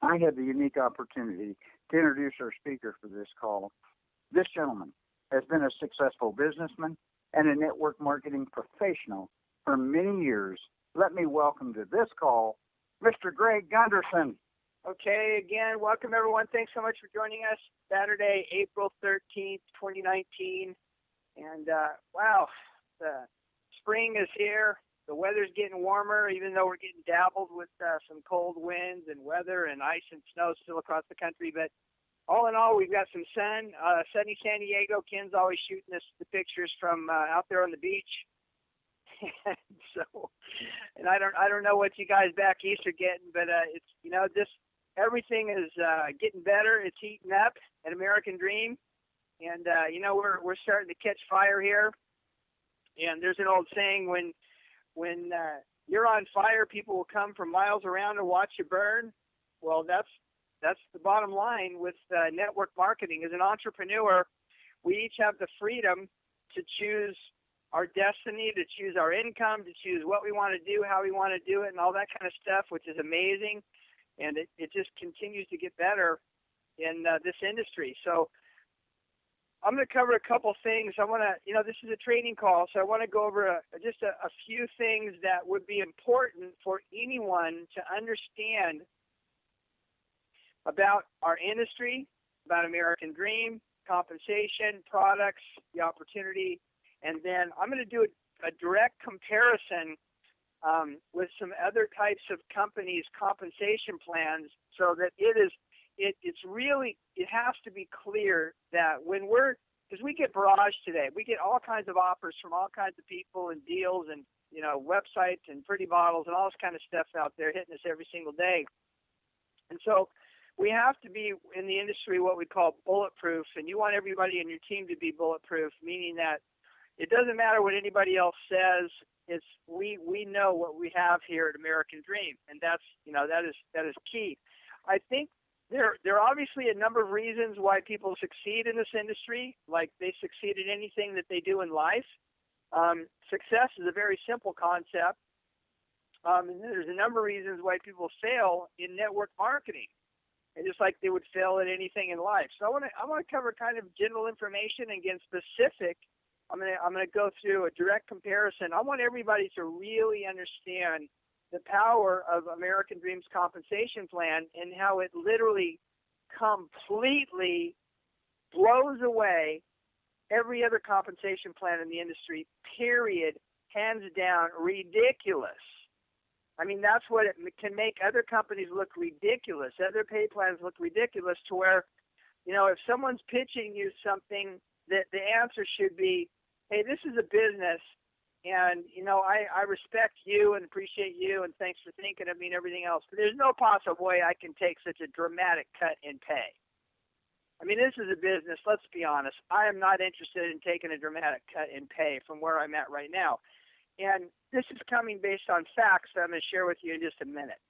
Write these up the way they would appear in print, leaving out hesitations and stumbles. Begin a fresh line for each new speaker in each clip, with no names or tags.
I had the unique opportunity to introduce our speaker for this call. This gentleman has been a successful businessman and a network marketing professional for many years. Let me welcome to this call Mr. Greg Gunderson.
Okay, again, welcome everyone. Thanks so much for joining us. Saturday, April 13th, 2019. And wow, the spring is here. The weather's getting warmer, even though we're getting dabbled with some cold winds and weather and ice and snow still across the country. But all in all, we've got some sun. Sunny San Diego. Ken's always shooting us the pictures from out there on the beach. And I don't know what you guys back east are getting, but it's everything is getting better. It's heating up, an American dream, and we're starting to catch fire here. And there's an old saying, when you're on fire, people will come from miles around to watch you burn. Well, that's the bottom line with network marketing. As an entrepreneur, we each have the freedom to choose our destiny, to choose our income, to choose what we want to do, how we want to do it, and all that kind of stuff, which is amazing. And it just continues to get better in this industry. So I'm going to cover a couple things. I want to, this is a training call, so I want to go over just a few things that would be important for anyone to understand about our industry, about American Dream, compensation, products, the opportunity, and then I'm going to do a direct comparison with some other types of companies' compensation plans, so that it has to be clear that because we get barraged today, we get all kinds of offers from all kinds of people and deals and websites and pretty bottles and all this kind of stuff out there hitting us every single day. And so we have to be in the industry what we call bulletproof, and you want everybody in your team to be bulletproof, meaning that it doesn't matter what anybody else says. We know what we have here at American Dream, and that is key. I think there are obviously a number of reasons why people succeed in this industry, like they succeed in anything that they do in life. Success is a very simple concept, and there's a number of reasons why people fail in network marketing, and just like they would fail at anything in life. So I want to cover kind of general information and get specific. I'm going to go through a direct comparison. I want everybody to really understand the power of American Dream's compensation plan and how it literally completely blows away every other compensation plan in the industry, period, hands down, ridiculous. I mean, that's what it can make other companies look ridiculous, other pay plans look ridiculous, to where, if someone's pitching you something, that the answer should be, hey, this is a business, and, I respect you and appreciate you, and thanks for thinking of me and everything else, but there's no possible way I can take such a dramatic cut in pay. I mean, this is a business, let's be honest. I am not interested in taking a dramatic cut in pay from where I'm at right now. And this is coming based on facts that I'm going to share with you in just a minute.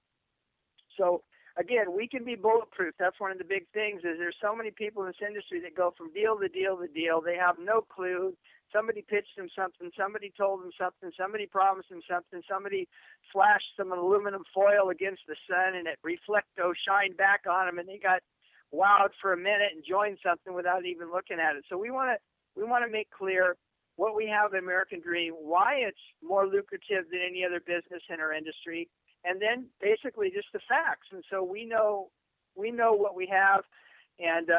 So, again, we can be bulletproof. That's one of the big things, is there's so many people in this industry that go from deal to deal to deal. They have no clue. Somebody pitched them something. Somebody told them something. Somebody promised them something. Somebody flashed some aluminum foil against the sun, and it reflecto shined back on them, and they got wowed for a minute and joined something without even looking at it. So we want to make clear what we have in American Dream, why it's more lucrative than any other business in our industry, and then basically just the facts. And so we know what we have. And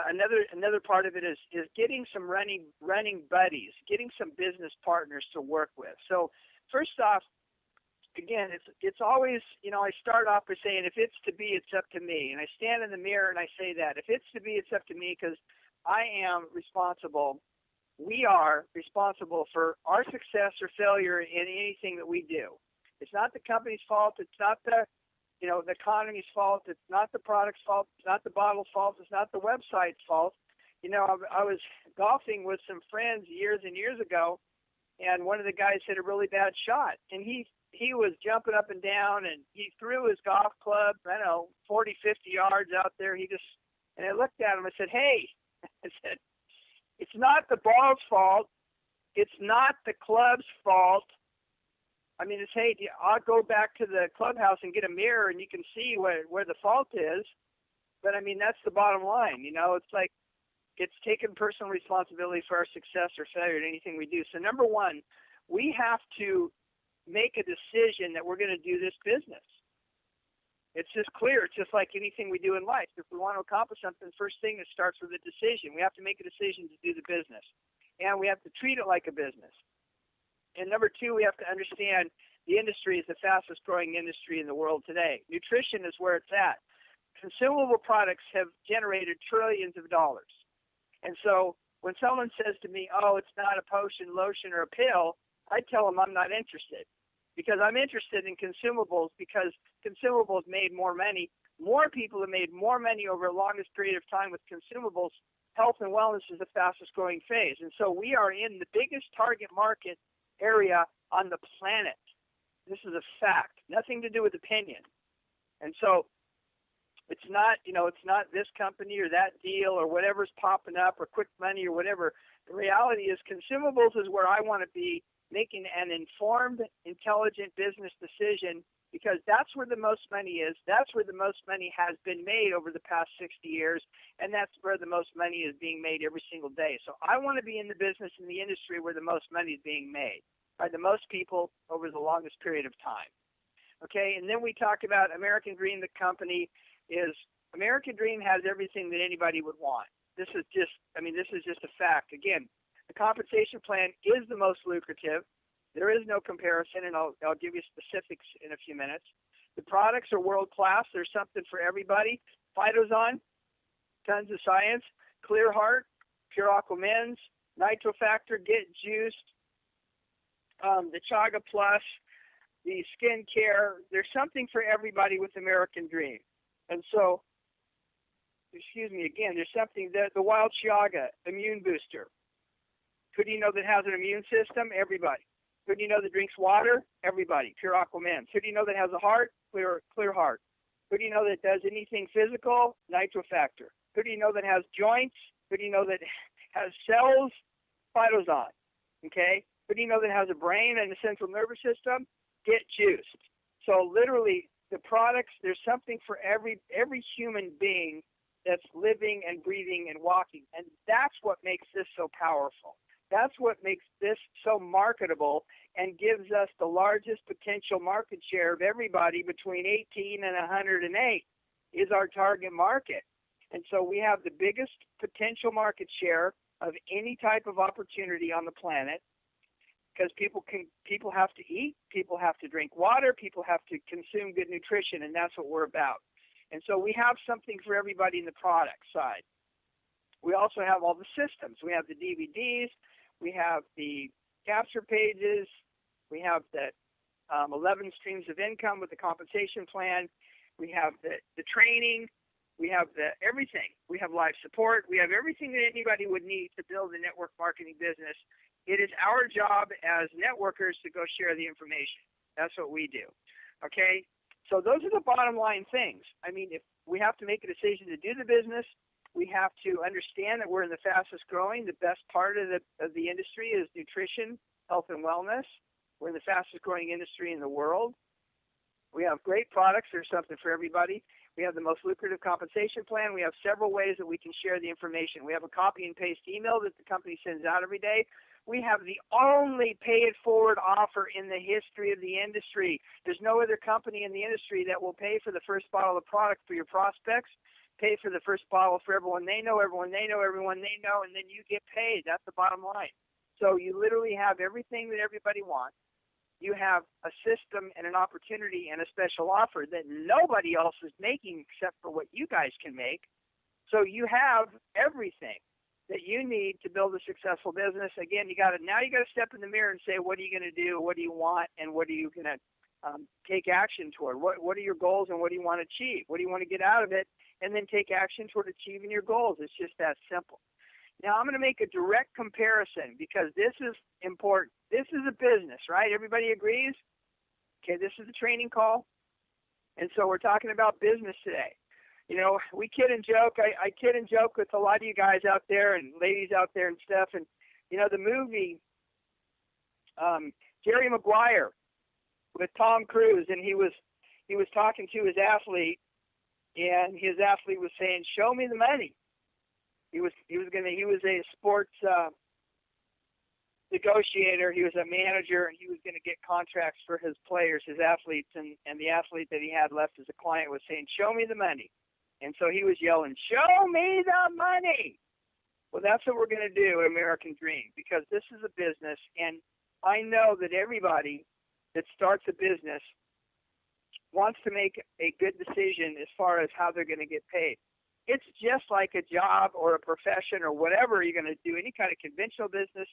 another part of it is getting some running buddies, getting some business partners to work with. So first off, again, it's always, I start off by saying, if it's to be, it's up to me. And I stand in the mirror and I say that. If it's to be, it's up to me, because we are responsible for our success or failure in anything that we do. It's not the company's fault. It's not the economy's fault. It's not the product's fault. It's not the bottle's fault. It's not the website's fault. I was golfing with some friends years and years ago, and one of the guys hit a really bad shot, and he was jumping up and down, and he threw his golf club, 40, 50 yards out there. And I looked at him. I said, hey, I said, it's not the ball's fault. It's not the club's fault. I mean, hey, I'll go back to the clubhouse and get a mirror, and you can see where the fault is. But I mean, that's the bottom line. It's like it's taking personal responsibility for our success or failure in anything we do. So number one, we have to make a decision that we're going to do this business. It's just clear. It's just like anything we do in life. If we want to accomplish something, first thing, it starts with a decision. We have to make a decision to do the business. And we have to treat it like a business. And number two, we have to understand the industry is the fastest growing industry in the world today. Nutrition is where it's at. Consumable products have generated trillions of dollars. And so when someone says to me, oh, it's not a potion, lotion, or a pill, I tell them I'm not interested, because I'm interested in consumables, because consumables made more money. More people have made more money over the longest period of time with consumables. Health and wellness is the fastest growing phase. And so we are in the biggest target market area on the planet. This is a fact, nothing to do with opinion. And so it's not, it's not this company or that deal or whatever's popping up or quick money or whatever. The reality is consumables is where I want to be, making an informed, intelligent business decision, because that's where the most money is. That's where the most money has been made over the past 60 years, and that's where the most money is being made every single day. So I want to be in the business, in the industry where the most money is being made by the most people over the longest period of time. Okay, and then we talk about American Dream, the company. American Dream has everything that anybody would want. This is just a fact. Again, the compensation plan is the most lucrative. There is no comparison, and I'll give you specifics in a few minutes. The products are world class. There's something for everybody. Phytozone, tons of science. Clear Heart, Pure Aqua Men's, Nitro Factor, Get Juiced, the Chaga Plus, the skin care. There's something for everybody with American Dream. And so, there's something that the Wild Chaga Immune Booster. Who do you know that has an immune system? Everybody. Who do you know that drinks water? Everybody. Pure Aqua Men's. Who do you know that has a heart? Clear Heart. Who do you know that does anything physical? Nitro Factor. Who do you know that has joints? Who do you know that has cells? Phytozone. Okay? Who do you know that has a brain and a central nervous system? Get Juiced. So literally, the products, there's something for every human being that's living and breathing and walking. And that's what makes this so powerful. That's what makes this so marketable and gives us the largest potential market share of everybody between 18 and 108 is our target market. And so we have the biggest potential market share of any type of opportunity on the planet, because people have to eat, people have to drink water, people have to consume good nutrition, and that's what we're about. And so we have something for everybody in the product side. We also have all the systems. We have the DVDs, we have the capture pages, we have the 11 streams of income with the compensation plan, we have the training, we have everything. We have live support. We have everything that anybody would need to build a network marketing business. It is our job as networkers to go share the information. That's what we do. Okay? So those are the bottom line things. I mean, if we have to make a decision to do the business, we have to understand that we're in the fastest growing. The best part of the industry is nutrition, health, and wellness. We're in the fastest growing industry in the world. We have great products. There's something for everybody. We have the most lucrative compensation plan. We have several ways that we can share the information. We have a copy and paste email that the company sends out every day. We have the only pay-it-forward offer in the history of the industry. There's no other company in the industry that will pay for the first bottle of product for your prospects, pay for the first bottle for everyone they know, everyone they know, everyone they know, and then you get paid. That's the bottom line. So you literally have everything that everybody wants. You have a system and an opportunity and a special offer that nobody else is making except for what you guys can make. So you have everything that you need to build a successful business. Again, you got to step in the mirror and say, what are you going to do? What do you want? And what are you going to take action toward? What are your goals and what do you want to achieve? What do you want to get out of it? And then take action toward achieving your goals. It's just that simple. Now, I'm going to make a direct comparison because this is important. This is a business, right? Everybody agrees? Okay, this is a training call. And so we're talking about business today. You know, we kid and joke. I kid and joke with a lot of you guys out there and ladies out there and stuff. And, you know, the movie Jerry Maguire with Tom Cruise, and he was talking to his athlete, and his athlete was saying, "Show me the money." He was a sports negotiator. He was a manager, and he was going to get contracts for his players, his athletes, and the athlete that he had left as a client was saying, "Show me the money." And so he was yelling, "Show me the money." Well, that's what we're going to do at American Dream, because this is a business, and I know that everybody that starts a business wants to make a good decision as far as how they're going to get paid. It's just like a job or a profession or whatever you're going to do, any kind of conventional business.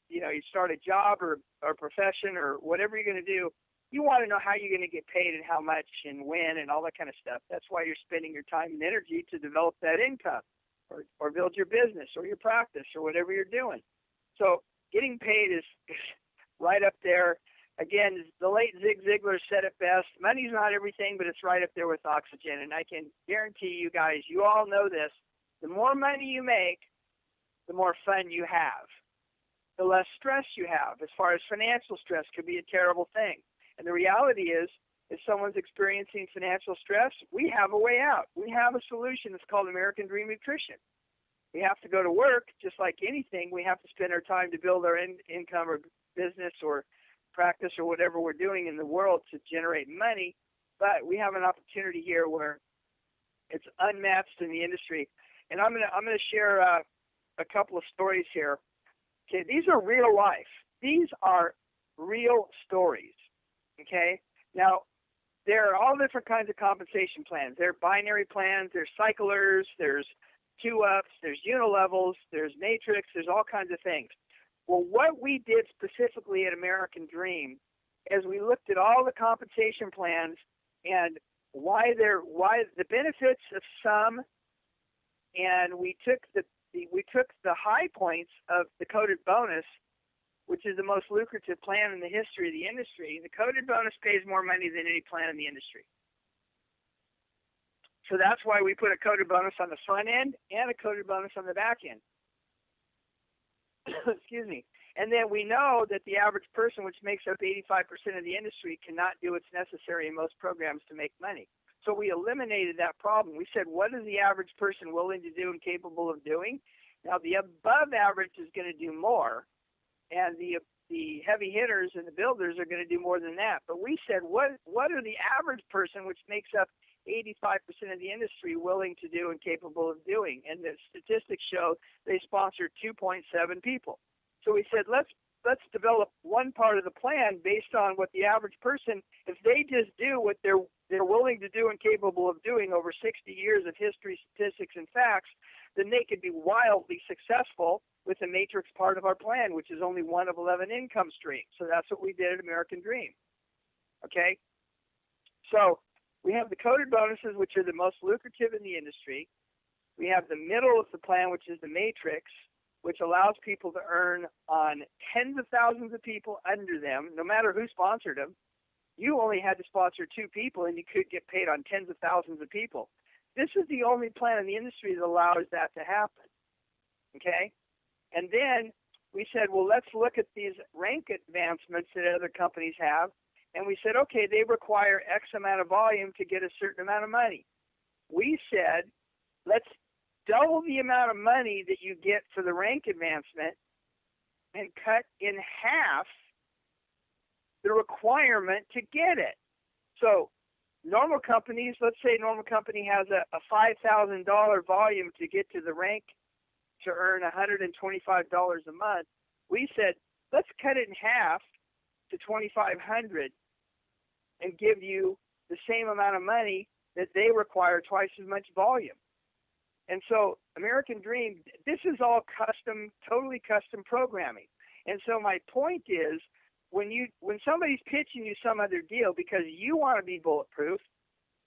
You know, you start a job or a profession or whatever you're going to do, you want to know how you're going to get paid and how much and when and all that kind of stuff. That's why you're spending your time and energy to develop that income or build your business or your practice or whatever you're doing. So getting paid is right up there. Again, the late Zig Ziglar said it best. Money's not everything, but it's right up there with oxygen. And I can guarantee you guys, you all know this, the more money you make, the more fun you have. The less stress you have. As far as financial stress could be a terrible thing. And the reality is, if someone's experiencing financial stress, we have a way out. We have a solution. It's called American Dream Nutrition. We have to go to work, just like anything. We have to spend our time to build our income or business or practice or whatever we're doing in the world to generate money. But we have an opportunity here where it's unmatched in the industry. And I'm gonna share a couple of stories here. Okay, these are real life. These are real stories. Okay, now there are all different kinds of compensation plans. There are binary plans, there's cyclers, there's 2-ups, there's unilevels, there's matrix, there's all kinds of things. Well, what we did specifically at American Dream is we looked at all the compensation plans and why the benefits of some, and we took the high points of the coded bonus, which is the most lucrative plan in the history of the industry. The coded bonus pays more money than any plan in the industry. So that's why we put a coded bonus on the front end and a coded bonus on the back end. Excuse me. And then we know that the average person, which makes up 85% of the industry, cannot do what's necessary in most programs to make money. So we eliminated that problem. We said, what is the average person willing to do and capable of doing? Now, the above average is going to do more, and the heavy hitters and the builders are going to do more than that. But we said, what are the average person, which makes up 85% of the industry, willing to do and capable of doing? And the statistics show they sponsored 2.7 people. So we said, let's develop one part of the plan based on what the average person, if they just do what they're willing to do and capable of doing over 60 years of history, statistics, and facts, then they could be wildly successful with the matrix part of our plan, which is only one of 11 income streams. So that's what we did at American Dream. Okay? So we have the coded bonuses, which are the most lucrative in the industry. We have the middle of the plan, which is the matrix, which allows people to earn on tens of thousands of people under them, no matter who sponsored them. You only had to sponsor 2 people, and you could get paid on tens of thousands of people. This is the only plan in the industry that allows that to happen. Okay? And then we said, well, let's look at these rank advancements that other companies have. And we said, okay, they require X amount of volume to get a certain amount of money. We said, let's double the amount of money that you get for the rank advancement and cut in half the requirement to get it. So normal companies, let's say a normal company has a $5,000 volume to get to the rank to earn $125 a month. We said, let's cut it in half to $2,500 and give you the same amount of money that they require, twice as much volume. And so American Dream, this is all custom, totally custom programming. And so my point is, when somebody's pitching you some other deal because you want to be bulletproof,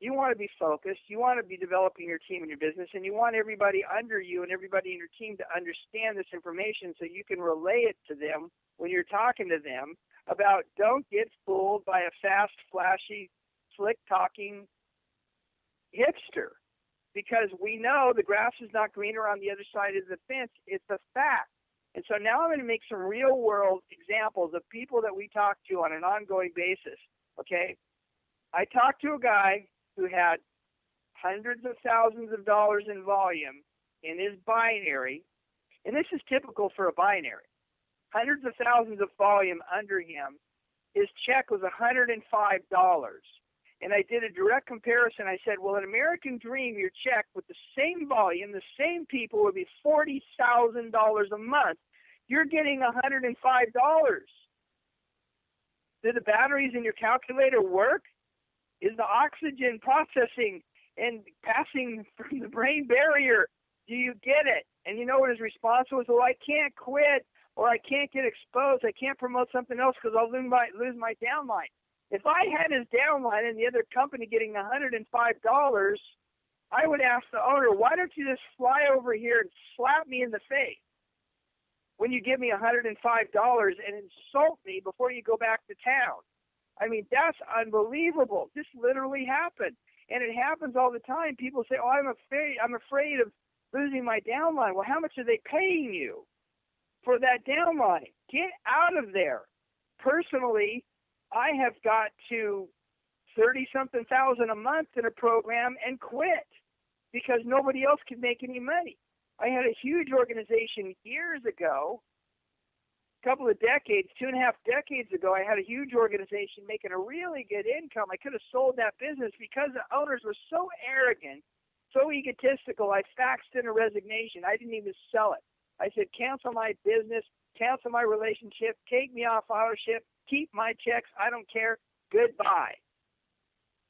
you want to be focused, you want to be developing your team and your business, and you want everybody under you and everybody in your team to understand this information so you can relay it to them when you're talking to them about, don't get fooled by a fast, flashy, slick-talking hipster. Because we know the grass is not greener on the other side of the fence. It's a fact. And so now I'm going to make some real-world examples of people that we talk to on an ongoing basis, okay? I talked to a guy who had hundreds of thousands of dollars in volume in his binary, and this is typical for a binary, hundreds of thousands of volume under him. His check was $105. And I did a direct comparison. I said, well, an American Dream, your check with the same volume, the same people would be $40,000 a month. You're getting $105. Do the batteries in your calculator work? Is the oxygen processing and passing from the brain barrier? Do you get it? And you know what his response was? Well, I can't quit, or I can't get exposed. I can't promote something else because I'll lose my downline. If I had his downline and the other company getting $105, I would ask the owner, why don't you just fly over here and slap me in the face when you give me $105 and insult me before you go back to town? I mean, that's unbelievable. This literally happened. And it happens all the time. People say, oh, I'm afraid of losing my downline. Well, how much are they paying you for that downline? Get out of there. Personally, I have got to 30-something thousand a month in a program and quit because nobody else can make any money. I had a huge organization years ago, a couple of decades, 2.5 decades ago. I had a huge organization making a really good income. I could have sold that business because the owners were so arrogant, so egotistical. I faxed in a resignation. I didn't even sell it. I said, cancel my business, cancel my relationship, take me off ownership, keep my checks, I don't care, goodbye.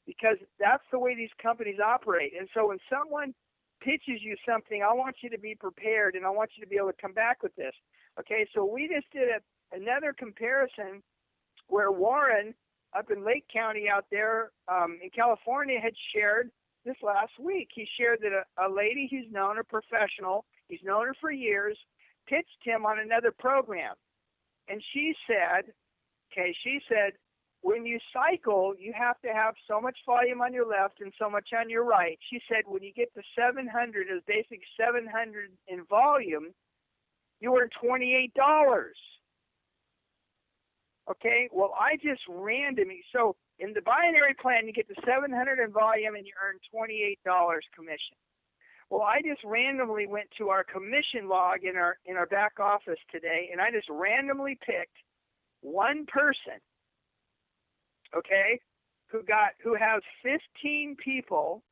Because that's the way these companies operate. And so when someone pitches you something, I want you to be prepared, and I want you to be able to come back with this. Okay, so we just did another comparison where Warren, up in Lake County out there in California, had shared this last week. He shared that a lady he's known, a professional, he's known her for years, pitched him on another program. And she said, when you cycle, you have to have so much volume on your left and so much on your right. She said when you get to 700, is basic 700 in volume, you earn $28. Okay, well, I just randomly, so in the binary plan, you get to 700 in volume and you earn $28 commission. Well, I just randomly went to our commission log in our back office today, and I just randomly picked one person, okay, who has 15 people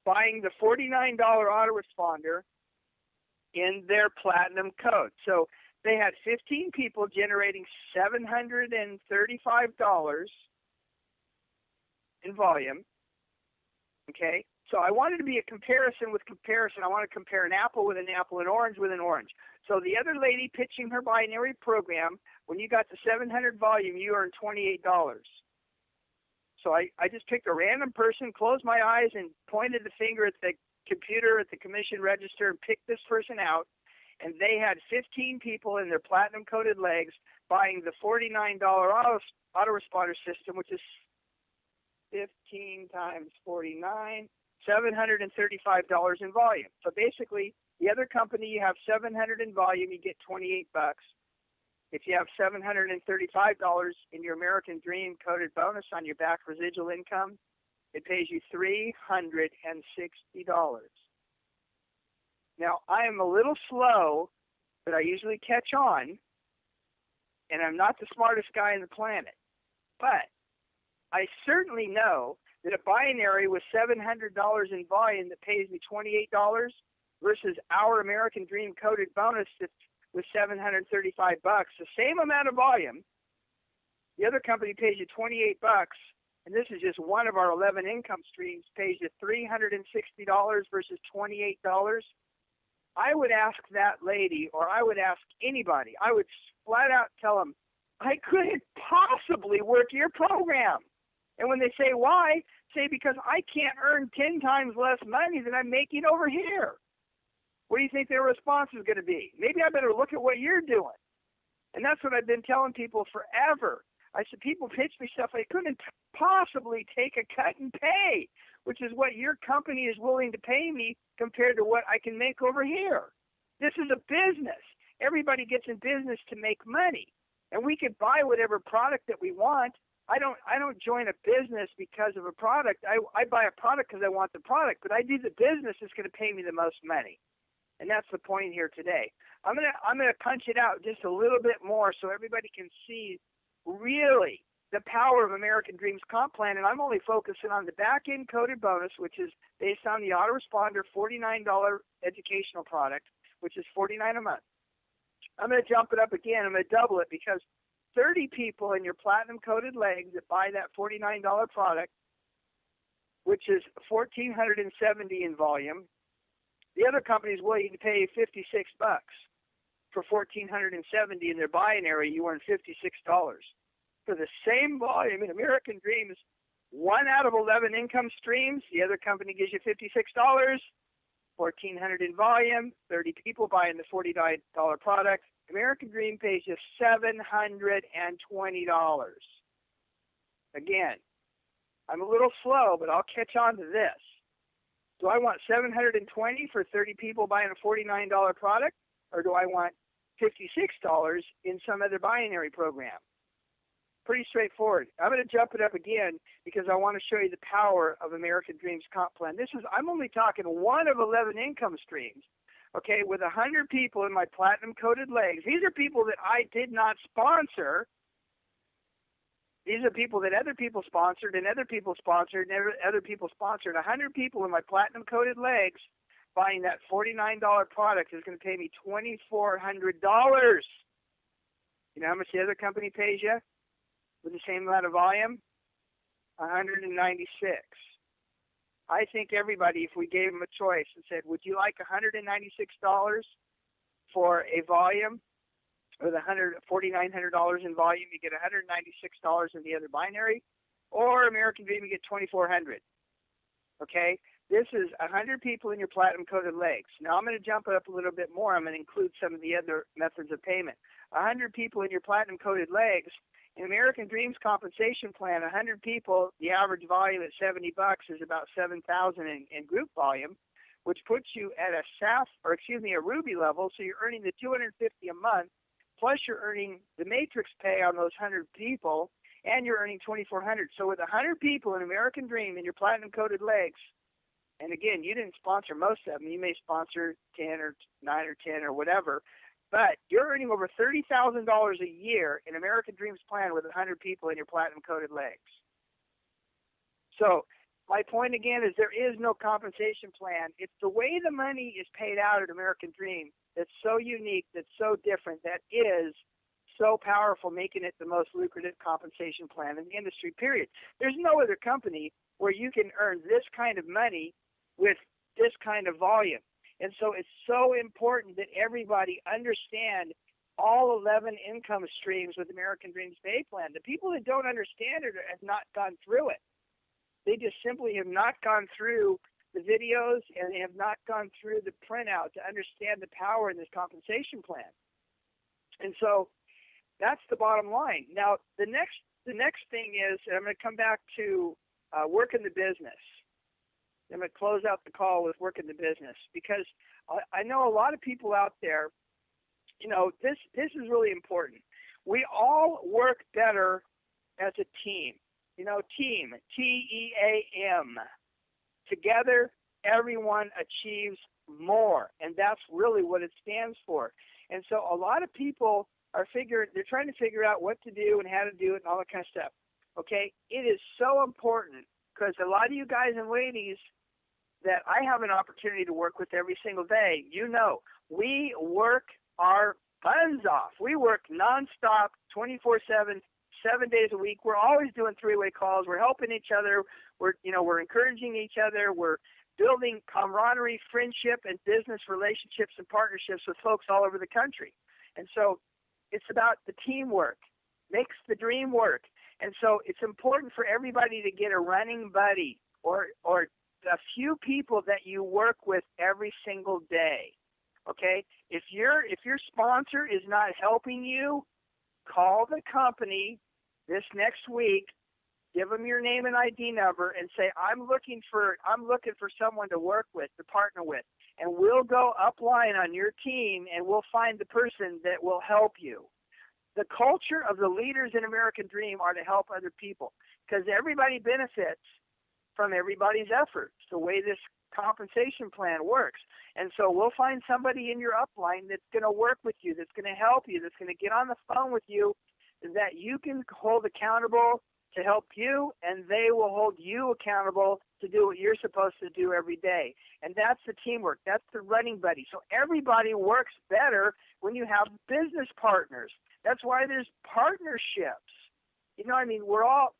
buying the $49 autoresponder in their platinum code. So they had 15 people generating $735 in volume, okay? So I wanted to be a comparison with comparison. I want to compare an apple with an apple, an orange with an orange. So the other lady pitching her binary program, when you got to 700 volume, you earned $28. So I just picked a random person, closed my eyes, and pointed the finger at the computer at the commission register and picked this person out. And they had 15 people in their platinum-coated legs buying the $49 autoresponder system, which is 15 times 49, $735 in volume. So basically, the other company, you have 700 in volume, you get $28. If you have $735 in your American Dream coded bonus on your back residual income, it pays you $360. Now, I am a little slow, but I usually catch on, and I'm not the smartest guy on the planet. But I certainly know that a binary with $700 in volume that pays me $28 versus our American Dream coded bonus that's with $735, the same amount of volume, the other company pays you $28, and this is just one of our 11 income streams, pays you $360 versus $28. I would ask that lady, or I would ask anybody, I would flat out tell them, I couldn't possibly work your program. And when they say why, say because I can't earn 10 times less money than I'm making over here. What do you think their response is going to be? Maybe I better look at what you're doing. And that's what I've been telling people forever. I said, people pitch me stuff, I couldn't possibly take a cut in pay, which is what your company is willing to pay me compared to what I can make over here. This is a business. Everybody gets in business to make money. And we could buy whatever product that we want, I don't join a business because of a product. I buy a product because I want the product, but I do the business that's going to pay me the most money. And that's the point here today. I'm gonna punch it out just a little bit more so everybody can see really the power of American Dreams Comp Plan. And I'm only focusing on the back-end coded bonus, which is based on the autoresponder $49 educational product, which is $49 a month. I'm going to jump it up again. I'm going to double it because 30 people in your platinum coated legs that buy that $49 product, which is $1,470 in volume. The other company is willing to pay $56 for $1,470 in their binary. You earn $56 for the same volume. In American Dreams, 1 out of 11 income streams. The other company gives you $56, $1,400 in volume. 30 people buying the $49 product. American Dream pays you $720. Again, I'm a little slow, but I'll catch on to this. Do I want $720 for 30 people buying a $49 product, or do I want $56 in some other binary program? Pretty straightforward. I'm going to jump it up again because I want to show you the power of American Dreams Comp Plan. I'm only talking 1 of 11 income streams, okay, with 100 people in my platinum coated legs. These are people that I did not sponsor. These are people that other people sponsored and other people sponsored and other people sponsored. 100 people in my platinum coated legs buying that $49 product is going to pay me $2,400. You know how much the other company pays you with the same amount of volume? $196. I think everybody, if we gave them a choice and said, would you like $196 for a volume? With $4,900 in volume, you get $196 in the other binary, or American Dream, you get $2,400. Okay, this is 100 people in your platinum coated legs. Now I'm going to jump it up a little bit more. I'm going to include some of the other methods of payment. 100 people in your platinum coated legs. In American Dreams compensation plan, 100 people, the average volume at $70 is about 7,000 in group volume, which puts you at a Ruby level. So you're earning the $250 a month. Plus, you're earning the matrix pay on those 100 people, and you're earning $2,400. So with 100 people in American Dream in your platinum-coated legs, and again, you didn't sponsor most of them. You may sponsor 10 or 9 or 10 or whatever, but you're earning over $30,000 a year in American Dream's plan with 100 people in your platinum-coated legs. So my point again is there is no compensation plan. It's the way the money is paid out at American Dream that's so unique, that's so different, that is so powerful, making it the most lucrative compensation plan in the industry, period. There's no other company where you can earn this kind of money with this kind of volume. And so it's so important that everybody understand all 11 income streams with American Dream's pay plan. The people that don't understand it have not gone through it. They just simply have not gone through the videos, and they have not gone through the printout to understand the power in this compensation plan. And so that's the bottom line. Now, the next thing is, and I'm going to come back to work in the business. I'm going to close out the call with work in the business, because I know a lot of people out there, you know, this is really important. We all work better as a team. You know, team, T-E-A-M. Together, everyone achieves more, and that's really what it stands for. And so a lot of people they're trying to figure out what to do and how to do it and all that kind of stuff. Okay, it is so important, because a lot of you guys and ladies that I have an opportunity to work with every single day, you know, we work our buns off. We work nonstop, 24/7. 7 days a week. We're always doing three-way calls. We're helping each other. We're encouraging each other. We're building camaraderie, friendship, and business relationships and partnerships with folks all over the country. And so it's about the teamwork. Makes the dream work. And so it's important for everybody to get a running buddy or a few people that you work with every single day. Okay? If your sponsor is not helping you, call the company this next week, give them your name and ID number, and say, I'm looking for someone to work with, to partner with, and we'll go upline on your team, and we'll find the person that will help you. The culture of the leaders in American Dream are to help other people, because everybody benefits from everybody's efforts, the way this compensation plan works. And so we'll find somebody in your upline that's going to work with you, that's going to help you, that's going to get on the phone with you, that you can hold accountable to help you, and they will hold you accountable to do what you're supposed to do every day. And that's the teamwork. That's the running buddy. So everybody works better when you have business partners. That's why there's partnerships. You know, I mean, we're all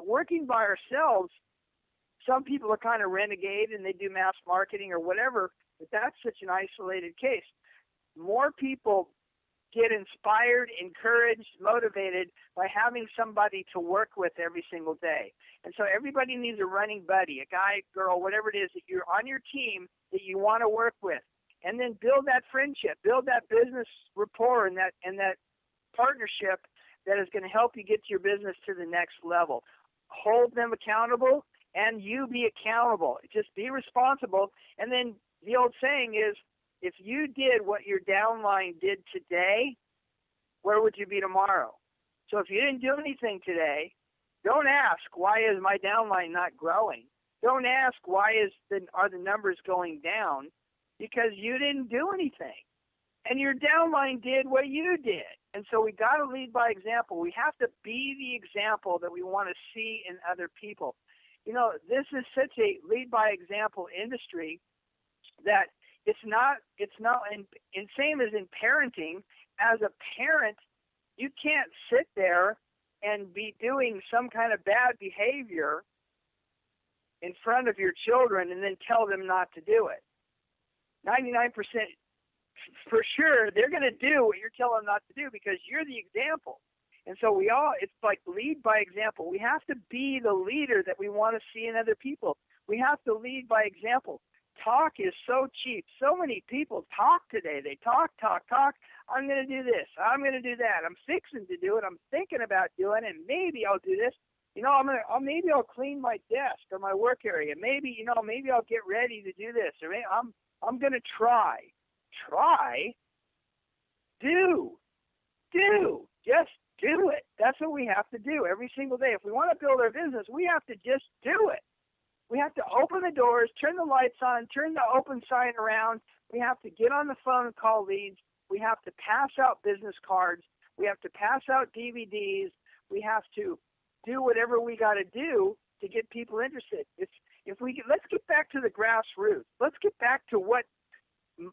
working by ourselves. Some people are kind of renegade and they do mass marketing or whatever, but that's such an isolated case. More people get inspired, encouraged, motivated by having somebody to work with every single day. And so everybody needs a running buddy, a guy, girl, whatever it is that you're on your team that you want to work with. And then build that friendship, build that business rapport and that partnership that is going to help you get your business to the next level. Hold them accountable and you be accountable. Just be responsible. And then the old saying is, if you did what your downline did today, where would you be tomorrow? So if you didn't do anything today, don't ask, why is my downline not growing? Don't ask, why are the numbers going down? Because you didn't do anything. And your downline did what you did. And so we got to lead by example. We have to be the example that we want to see in other people. You know, this is such a lead by example industry that it's not, and same as in parenting. As a parent, you can't sit there and be doing some kind of bad behavior in front of your children and then tell them not to do it. 99% for sure, they're going to do what you're telling them not to do because you're the example. And so it's like lead by example. We have to be the leader that we want to see in other people. We have to lead by example. Talk is so cheap. So many people talk today. They talk. I'm going to do this. I'm going to do that. I'm fixing to do it. I'm thinking about doing it. Maybe I'll do this. You know, maybe I'll clean my desk or my work area. Maybe I'll get ready to do this. Or maybe I'm going to try. Do. Just do it. That's what we have to do every single day. If we want to build our business, we have to just do it. We have to open the doors, turn the lights on, turn the open sign around. We have to get on the phone and call leads. We have to pass out business cards. We have to pass out DVDs. We have to do whatever we got to do to get people interested. Let's get back to the grassroots. Let's get back to what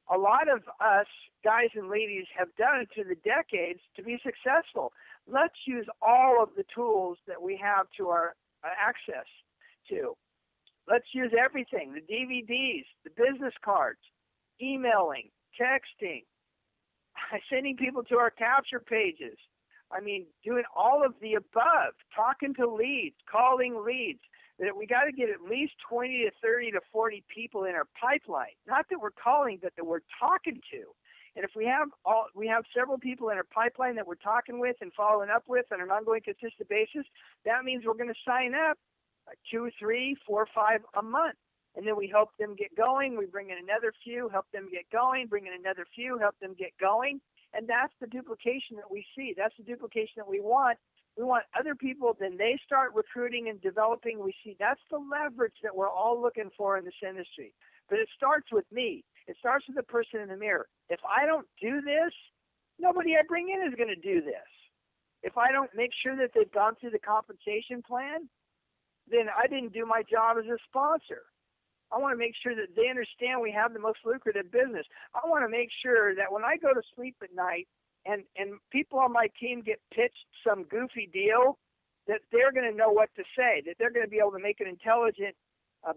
a lot of us guys and ladies have done through the decades to be successful. Let's use all of the tools that we have to our access to. Let's use everything, the DVDs, the business cards, emailing, texting, sending people to our capture pages. I mean, doing all of the above, talking to leads, calling leads. That we got to get at least 20 to 30 to 40 people in our pipeline. Not that we're calling, but that we're talking to. And if we have several people in our pipeline that we're talking with and following up with on an ongoing consistent basis, that means we're going to sign up 2, 3, 4, 5 a month. And then we help them get going. We bring in another few, help them get going, bring in another few, help them get going. And that's the duplication that we see. That's the duplication that we want. We want other people, then they start recruiting and developing. We see that's the leverage that we're all looking for in this industry. But it starts with me. It starts with the person in the mirror. If I don't do this, nobody I bring in is going to do this. If I don't make sure that they've gone through the compensation plan, then I didn't do my job as a sponsor. I want to make sure that they understand we have the most lucrative business. I want to make sure that when I go to sleep at night, and people on my team get pitched some goofy deal, that they're going to know what to say, that they're going to be able to make an intelligent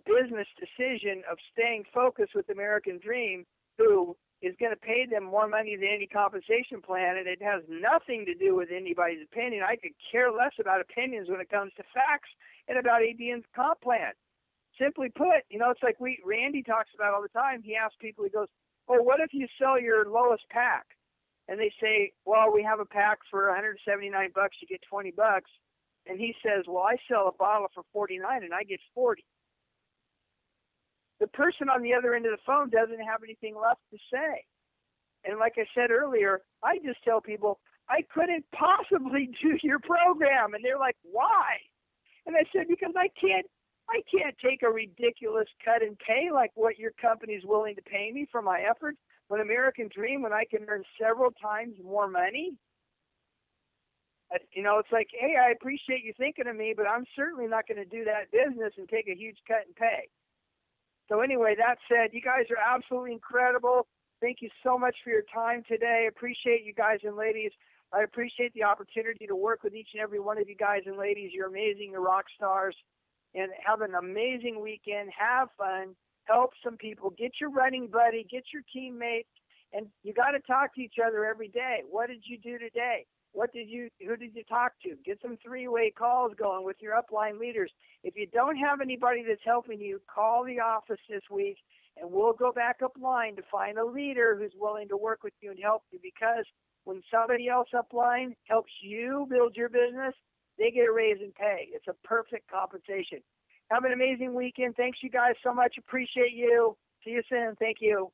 business decision of staying focused with American Dream, who is going to pay them more money than any compensation plan, and it has nothing to do with anybody's opinion. I could care less about opinions when it comes to facts and about ADN's comp plan. Simply put, it's like Randy talks about all the time. He asks people, he goes, well, what if you sell your lowest pack? And they say, well, we have a pack for $179, you get $20. And he says, well, I sell a bottle for $49 and I get $40. The person on the other end of the phone doesn't have anything left to say. And like I said earlier, I just tell people, I couldn't possibly do your program. And they're like, why? And I said, because I can't take a ridiculous cut in pay like what your company's willing to pay me for my efforts. When American Dream, when I can earn several times more money. It's like, hey, I appreciate you thinking of me, but I'm certainly not going to do that business and take a huge cut in pay. So anyway, that said, you guys are absolutely incredible. Thank you so much for your time today. Appreciate you guys and ladies. I appreciate the opportunity to work with each and every one of you guys and ladies. You're amazing. You're rock stars. And have an amazing weekend. Have fun. Help some people. Get your running buddy. Get your teammates. And you got to talk to each other every day. What did you do today? Who did you talk to? Get some three-way calls going with your upline leaders. If you don't have anybody that's helping you, call the office this week, and we'll go back upline to find a leader who's willing to work with you and help you, because when somebody else upline helps you build your business, they get a raise in pay. It's a perfect compensation. Have an amazing weekend. Thanks, you guys, so much. Appreciate you. See you soon. Thank you.